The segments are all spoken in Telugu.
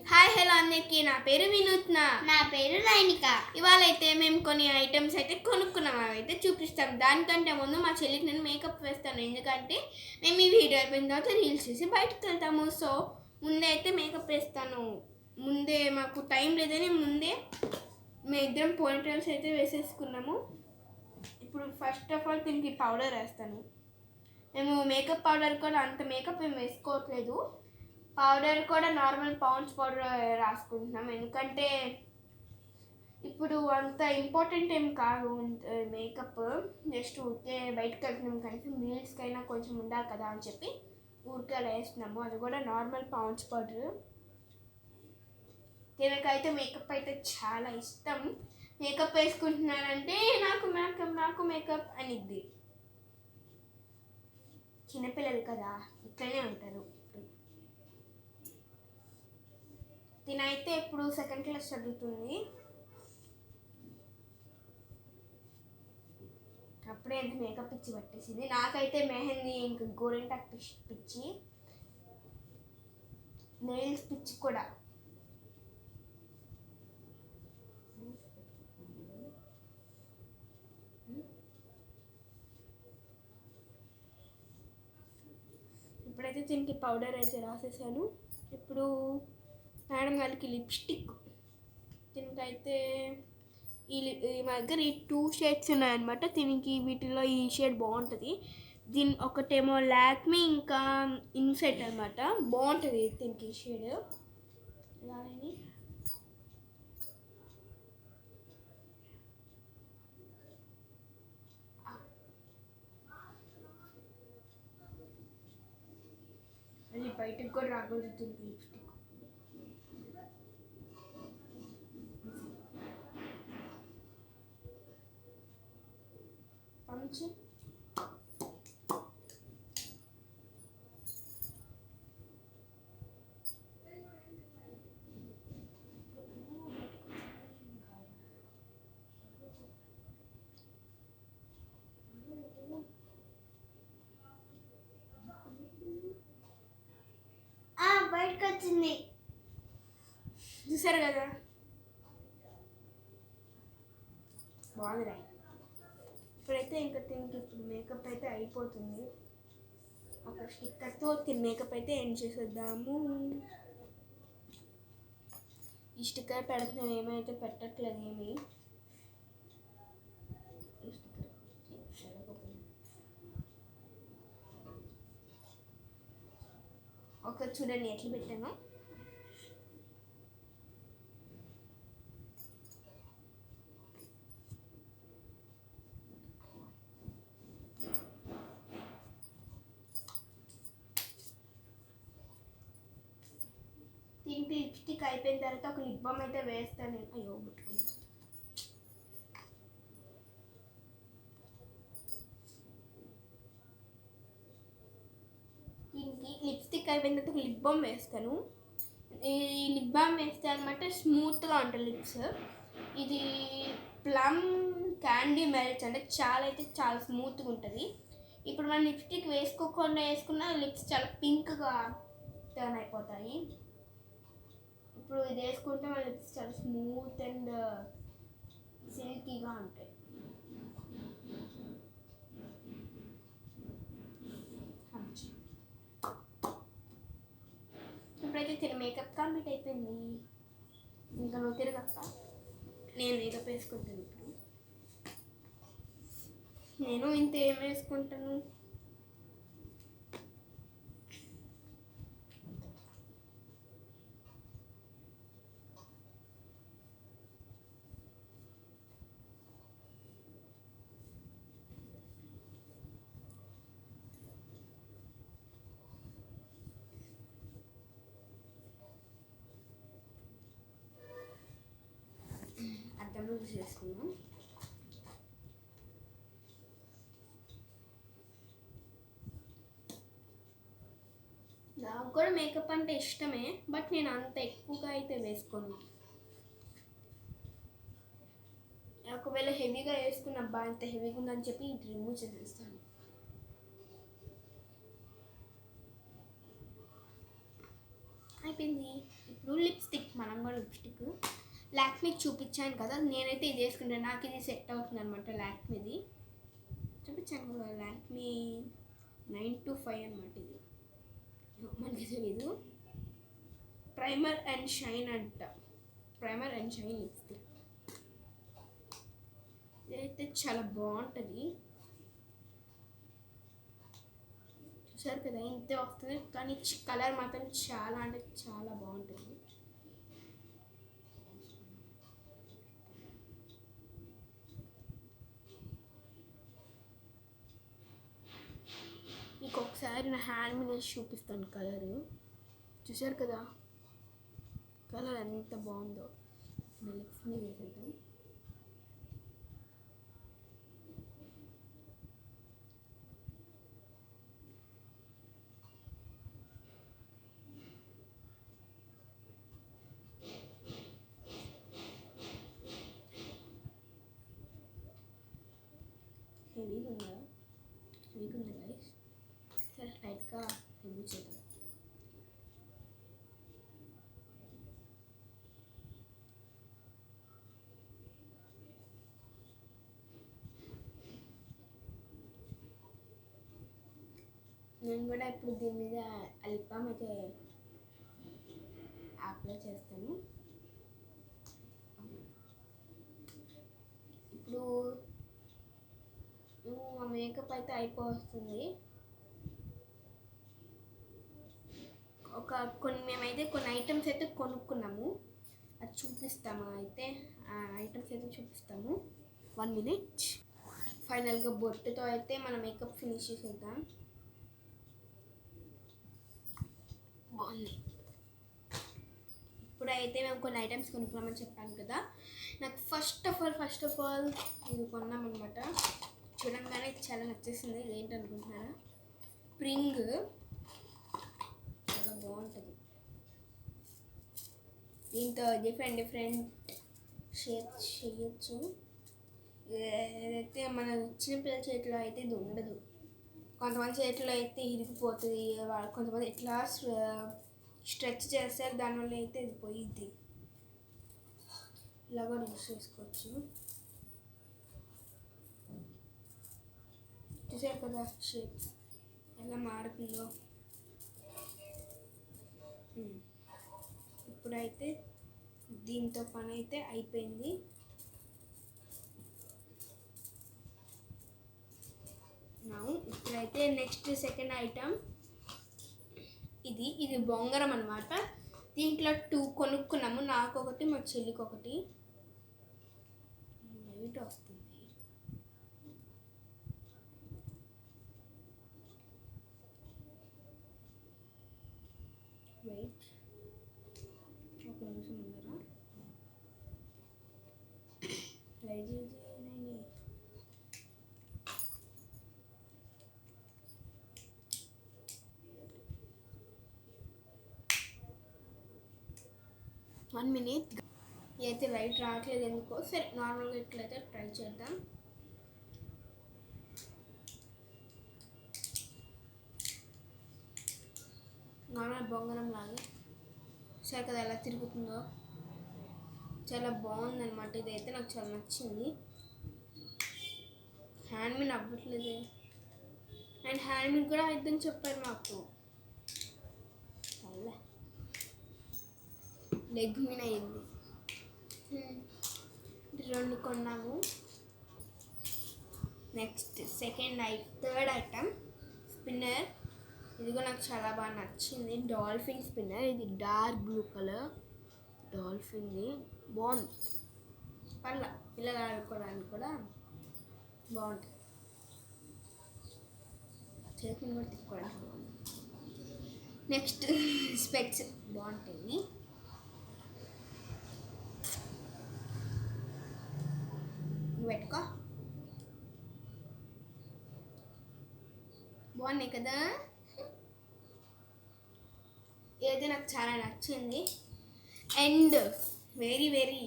హాయ్ హలో అందరికీ, నా పేరు వినూత్న. నా పేరు నైనిక. ఇవాళ అయితే మేము కొన్ని ఐటమ్స్ అయితే కొనుక్కున్నాం, అవి అయితే చూపిస్తాం. దానికంటే ముందు మా చెల్లికి నేను మేకప్ వేస్తాను, ఎందుకంటే మేము ఈ వీడియో అయిపోయిన తర్వాత రీల్స్ చేసి బయటకు వెళ్తాము. సో ముందే అయితే మేకప్ వేస్తాను. ముందే మాకు టైం లేదని ముందే మేము ఇద్దరం పోనీటైల్స్ అయితే వేసేసుకున్నాము. ఇప్పుడు ఫస్ట్ ఆఫ్ ఆల్ దీనికి పౌడర్ వేస్తాను. మేము మేకప్ పౌడర్ కూడా అంత మేకప్ ఏం వేసుకోవట్లేదు. పౌడర్ కూడా నార్మల్ పౌండ్స్ పౌడర్ రాసుకుంటున్నాం, ఎందుకంటే ఇప్పుడు అంత ఇంపార్టెంట్ ఏం కాదు మేకప్. జస్ట్ ఊరికే బయటకు వెళ్తున్నాం, కనీసం మీల్స్కి అయినా కొంచెం ఉండాలి కదా అని చెప్పి ఊరికే అలా వేస్తున్నాము. అది కూడా నార్మల్ పౌండ్స్ పౌడర్. దీనికైతే మేకప్ అయితే చాలా ఇష్టం. మేకప్ వేసుకుంటున్నానంటే నాకు మేకప్ అనిద్ది. చిన్నపిల్లలు కదా, ఇట్లనే ఉంటారు. తినైతే ఇప్పుడు సెకండ్ క్లాస్ చదువుతుంది. అప్పుడే ఎంత మేకప్ పిచ్చి పట్టేసింది. నాకైతే మెహందీ, ఇంకా గోరింటాక్ పిచ్చి, నెయిల్స్ పిచ్చి కూడా. ఇప్పుడైతే దీనికి పౌడర్ అయితే రాసేసాను. ఇప్పుడు మేడం గారికి లిప్స్టిక్. దీనికైతే మా దగ్గర ఈ 2 షేడ్స్ ఉన్నాయన్నమాట. దీనికి వీటిలో ఈ షేడ్ బాగుంటుంది. దీని ఒకటేమో లాక్మీ, ఇంకా ఇన్సెట్ అనమాట. బాగుంటుంది దీనికి షేడ్. ఇలానే అది బయటకు కూడా రాగలుగుతుంది లిప్స్టిక్. పంచి బయటకు వచ్చింది, చూసారు కదా, బాగుంది. ఇప్పుడైతే ఇంకా దీనికి ఇప్పుడు మేకప్ అయితే అయిపోతుంది. ఒక స్టిక్కర్తో దీని మేకప్ అయితే ఎండ్ చేసేద్దాము. ఈ స్టిక్కర్ పెడుతున్నాం, ఏమైతే పెట్టట్లేదు ఏమి. ఒక చూడండి ఎట్లా పెట్టాను. దీనికి లిప్స్టిక్ అయిపోయిన తర్వాత ఒక లిప్ బామ్ అయితే వేస్తాను నేను. అయ్యో బుట్టుకుంది. దీనికి లిప్స్టిక్ అయిపోయిన తర్వాత ఒక లిప్ బామ్ వేస్తాను. ఈ లిప్ బామ్ వేస్తే అనమాట స్మూత్గా ఉంటుంది లిప్స్. ఇది ప్లమ్ క్యాండీ మెల్ట్స్, అంటే చాలా స్మూత్గా ఉంటుంది. ఇప్పుడు మనం లిప్స్టిక్ వేసుకోకుండా వేసుకున్న లిప్స్ చాలా పింక్గా టర్న్ అయిపోతాయి. ఇప్పుడు ఇది వేసుకుంటే మన లిప్స్ చాలా స్మూత్ అండ్ సిల్కీగా ఉంటాయి. ఇప్పుడైతే మేకప్ కంప్లీట్ అయిపోయింది. ఇంకా నువ్వు తిరగక్క, నేను మేకప్ వేసుకుంటాను. ఇప్పుడు నేను ఇంత ఏం వేసుకుంటాను. అర్థంలో చేసుకున్నాం. నాకు కూడా మేకప్ అంటే ఇష్టమే, బట్ నేను అంత ఎక్కువగా అయితే వేసుకోను. ఒకవేళ హెవీగా వేసుకున్న అబ్బా ఇంత హెవీగా ఉందని చెప్పి ఇది రిమూవ్ చేసేస్తాను. అయిపోయింది. ఇప్పుడు లిప్స్టిక్, మనం కూడా లిప్స్టిక్ లాక్మీ చూపించాను కదా, నేనైతే ఇది వేసుకుంటాను, నాకు ఇది సెట్ అవుతుంది అనమాట. లాక్మీది చూపించాను కదా, లాక్మీ 925 అనమాట. ఇది మనకి తెలీదు, ప్రైమర్ అండ్ షైన్ అంట. ప్రైమర్ అండ్ షైన్ లిప్స్టిక్ ఇదైతే చాలా బాగుంటుంది. చూసారు కదా, ఇంతే వస్తుంది, కానీ కలర్ మాత్రం చాలా అంటే చాలా బాగుంటుంది. మీకు ఒకసారి నా హ్యాండ్ మీద చూపిస్తాను కలరు. చూసారు కదా కలర్ ఎంత బాగుందో. నా లిప్స్ మీద వేసేద్దాం. హెవీగా ఉందా? హెవీగా ఉంది గైస్. సరే లైట్గా హెవీ చేద్దాం. నేను కూడా ఇప్పుడు దీని మీద లిప్ బామ్ అయితే అప్లై చేస్తాను. ఇప్పుడు మేకప్ అయితే అయిపోతుంది. మేమైతే కొన్ని ఐటమ్స్ అయితే కొనుక్కున్నాము, అది చూపిస్తాము. అయితే ఆ ఐటమ్స్ అయితే చూపిస్తాము. 1 minute. ఫైనల్గా బొట్టుతో అయితే మన మేకప్ ఫినిష్ చేసేద్దాం. బాగుంది. ఇప్పుడైతే మేము కొన్ని ఐటమ్స్ కొనుక్కున్నామని చెప్పాను కదా. నాకు ఫస్ట్ ఆఫ్ ఆల్ ఇది కొన్నామన్నమాట. చూడంగానే చాలా నచ్చేసింది. ఏంటనుకుంటున్నారా? స్ప్రింగ్ చాలా బాగుంటుంది. దీంతో డిఫరెంట్ షేప్స్ చేయొచ్చు. ఏదైతే మన చిన్నపిల్లల చేతిలో అయితే ఇది ఉండదు. కొంతమంది చేతిలో అయితే ఇరిగిపోతుంది, కొంతమంది ఇట్లా స్ట్రెచ్ చేస్తారు, దానివల్ల అయితే ఇది పోయిద్ది. ఇలా కూడా యూస్ చేసుకోవచ్చు. చూసారు కదా షేప్ ఎలా మారుతుందో. ఇప్పుడైతే దీంతో పని అయితే అయిపోయింది. ఇప్పుడైతే నెక్స్ట్ సెకండ్ ఐటమ్ ఇది బొంగరం అనమాట. దీంట్లో 2 కొనుక్కున్నాము, నాకు ఒకటి మా చెల్లికి ఒకటి. లైట్ వస్తుంది. వెయిట్ ఒక నిమిషం ఉందరా. లైట్ చేసి 1 minute. అయితే లైట్ రావట్లేదు ఎందుకో. సరే నార్మల్గా ఇట్లయితే ట్రై చేద్దాం. నార్మల్ బొంగరం లాగే. సరే కదా ఎలా తిరుగుతుందో, చాలా బాగుందన్నమాట. ఇదైతే నాకు చాలా నచ్చింది. హ్యాండ్ మీద అవ్వట్లేదు, అండ్ హ్యాండ్ మీద కూడా అయిద్దని చెప్పారు మాకు. లెగ్ మీద అయింది. 2 కొన్నాము. Next third item spinner. ఇది కూడా నాకు చాలా బాగా నచ్చింది. Dolphin spinner. ఇది డార్క్ బ్లూ కలర్ డాల్ఫిన్ది. బాగుంది. పిల్లలు ఆడుకోవడానికి కూడా బాగుంటుంది. చేతిని కూడా తిప్పుకోవడానికి బాగుంది. నెక్స్ట్ స్పెక్స్ బాగుంటుంది. పెట్టుకో. బాగున్నాయి కదా. ఏదైతే నాకు చాలా నచ్చింది. అండ్ వెరీ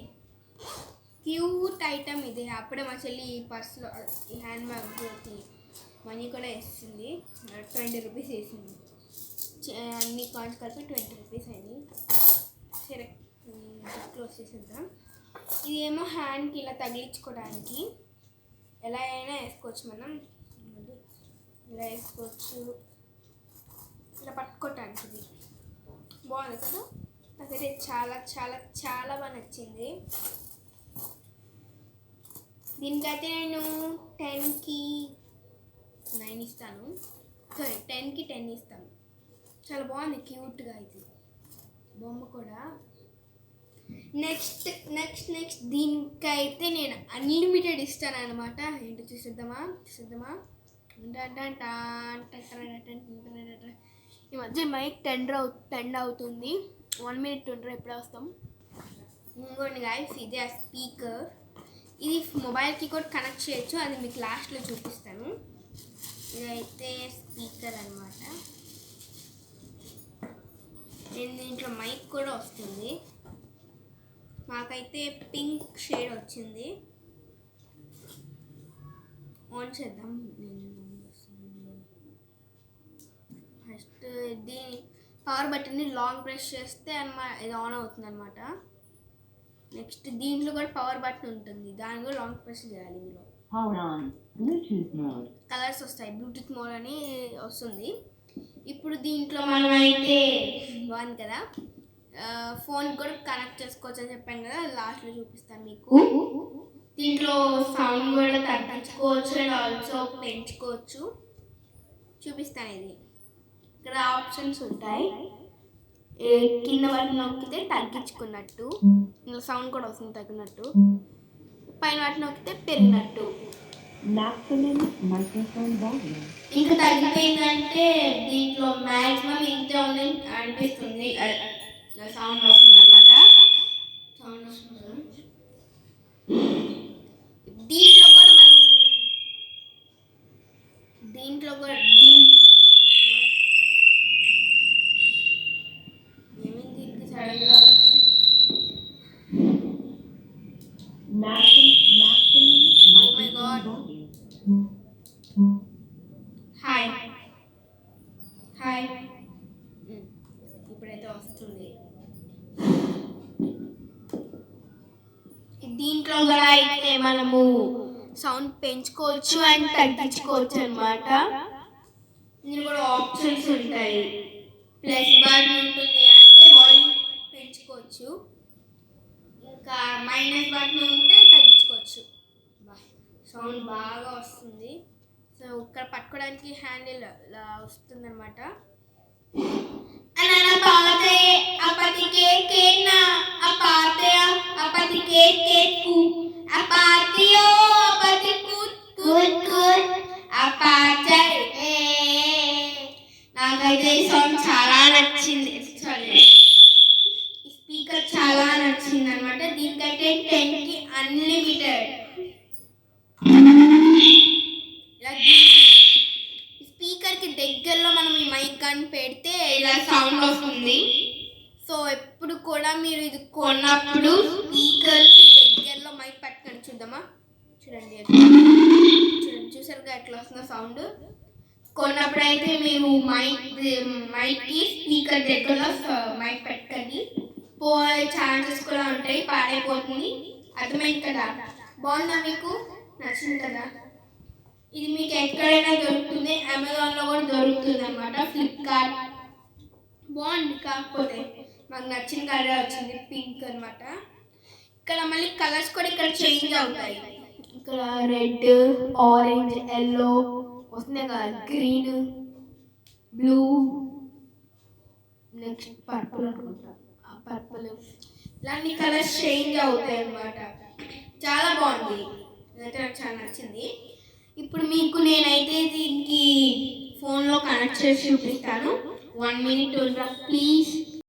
క్యూట్ ఐటమ్ ఇది. అప్పుడే మా చెల్లి ఈ పర్స్లో ఈ హ్యాండ్ బ్యాగ్కి మనీ కూడా వేసింది. 20 రూపీస్ వేసింది. అన్ని కాయిన్స్ కలిపి 20 రూపీస్ అయింది. సరే క్లోజ్ చేసేద్దాం. ఇది ఏమో హ్యాండ్కి ఇలా తగిలించుకోవడానికి, ఎలా అయినా వేసుకోవచ్చు మనం, ఇలా వేసుకోవచ్చు, ఇలా పట్టుకోవటానికి. ఇది బాగుంది కదా, నాకైతే చాలా చాలా చాలా బాగా నచ్చింది. దీనికైతే నేను 10కి 9 ఇస్తాను, సారీ 10కి 10 ఇస్తాను. చాలా బాగుంది, క్యూట్గా ఇది బొమ్మ కూడా. నెక్స్ట్ దీనికైతే నేను అన్లిమిటెడ్ ఇస్తాను అనమాట. ఏంటో చూసేద్దామా. ఈ మధ్య మైక్ టెండ్ అవుతుంది. 1 minute 20 ఎప్పుడే వస్తాం. ఇంకోండి గాయస్, ఇదే ఆ స్పీకర్. ఇది మొబైల్కి కూడా కనెక్ట్ చేయొచ్చు, అది మీకు లాస్ట్లో చూపిస్తాను. ఇదైతే స్పీకర్ అనమాట. దీంట్లో మైక్ కూడా వస్తుంది. మాకైతే పింక్ షేడ్ వచ్చింది. ఆన్ చేద్దాం. ఫస్ట్ దీని పవర్ బటన్ని లాంగ్ ప్రెస్ చేస్తే ఇది ఆన్ అవుతుంది అనమాట. నెక్స్ట్ దీంట్లో కూడా పవర్ బటన్ ఉంటుంది, దాన్ని కూడా లాంగ్ ప్రెస్ చేయాలి. ఇందులో కలర్స్ వస్తాయి, బ్లూటూత్ మోడ్ అని వస్తుంది. ఇప్పుడు దీంట్లో మనం అయితే బాగుంది కదా, ఫోన్ కూడా కనెక్ట్ చేసుకోవచ్చు అని చెప్పాను కదా, లాస్ట్లో చూపిస్తాను మీకు. దీంట్లో సౌండ్ కూడా తగ్గించుకోవచ్చు అండ్ ఆల్సో పెంచుకోవచ్చు, చూపిస్తాను. ఇది ఇక్కడ ఆప్షన్స్ ఉంటాయి. కింద బటన్ నొక్కితే తగ్గించుకున్నట్టు, ఇందులో సౌండ్ కూడా వస్తుంది తగ్గినట్టు. పైన బటన్ నొక్కితే పెరిగినట్టు. ఇంకా తగ్గిపోయిందంటే దీంట్లో మ్యాక్సిమం ఇంతే ఉంది అనిపిస్తుంది, సౌండ్ వస్తుంది అనమాట. సౌండ్ వస్తుంది. దీంట్లో కూడా ఏమైంది ఇంకా సడన్గా. Oh my God. హాయ్ ఇప్పుడైతే వస్తుంది. దీంట్లో కూడా అయితే మనము సౌండ్ పెంచుకోవచ్చు అండ్ తగ్గించుకోవచ్చు అనమాట. దీని కూడా ఆప్షన్స్ ఉంటాయి. ప్లస్ బటన్ ఉంటుంది అంటే వాల్యూమ్ పెంచుకోవచ్చు, ఇంకా మైనస్ బటన్ ఉంటే తగ్గించుకోవచ్చు. సౌండ్ బాగా వస్తుంది. సో ఇక్కడ పట్టుకోవడానికి హ్యాండిల్ ఇలా వస్తుంది అనమాట. నాకైతే ఈ సాంగ్ చాలా నచ్చింది, స్పీకర్ చాలా నచ్చింది అనమాట. దీనికైతే 10కి అన్లిమిటెడ్. స్పీకర్కి దగ్గరలో మనం ఈ మైక్ కానీ పెడితే ఇలా సౌండ్ వస్తుంది. సో ఎప్పుడు కూడా మీరు ఇది కొన్నప్పుడు స్పీకర్కి దగ్గరలో మైక్ పెట్టుకొని చూద్దామా. చూడండి చూసారుగా ఎట్లా వస్తుందో సౌండ్. కొన్నప్పుడు అయితే మీరు మైక్కి స్పీకర్ దగ్గరలో మైక్ పెట్టుకొని, పోయే ఛాన్సెస్ కూడా ఉంటాయి, పాడైపోతుంది. అర్థమైంది కదా. బాగుందా, మీకు నచ్చింది కదా. ఇది మీకు ఎక్కడైనా దొరుకుతుంది, అమెజాన్లో కూడా దొరుకుతుంది అనమాట, ఫ్లిప్కార్ట్. బాగుంది, కాకపోతే మాకు నచ్చిన కలర్ వచ్చింది, పింక్ అనమాట. ఇక్కడ మళ్ళీ కలర్స్ కూడా ఇక్కడ చేంజ్ అవుతాయి. ఇక్కడ రెడ్, ఆరెంజ్, ఎల్లో వస్తున్నాయి కదా, గ్రీన్, బ్లూ, నెక్స్ట్ పర్పుల్ అనుకుంటా, పర్పుల్, ఇలాంటి కలర్స్ చేంజ్ అవుతాయి అన్నమాట. చాలా బాగుంది, అయితే నాకు చాలా నచ్చింది. ఇప్పుడు మీకు నేనైతే దీనికి ఫోన్లో కనెక్ట్ చేసి చూపిస్తాను. 1 minute ప్లీజ్.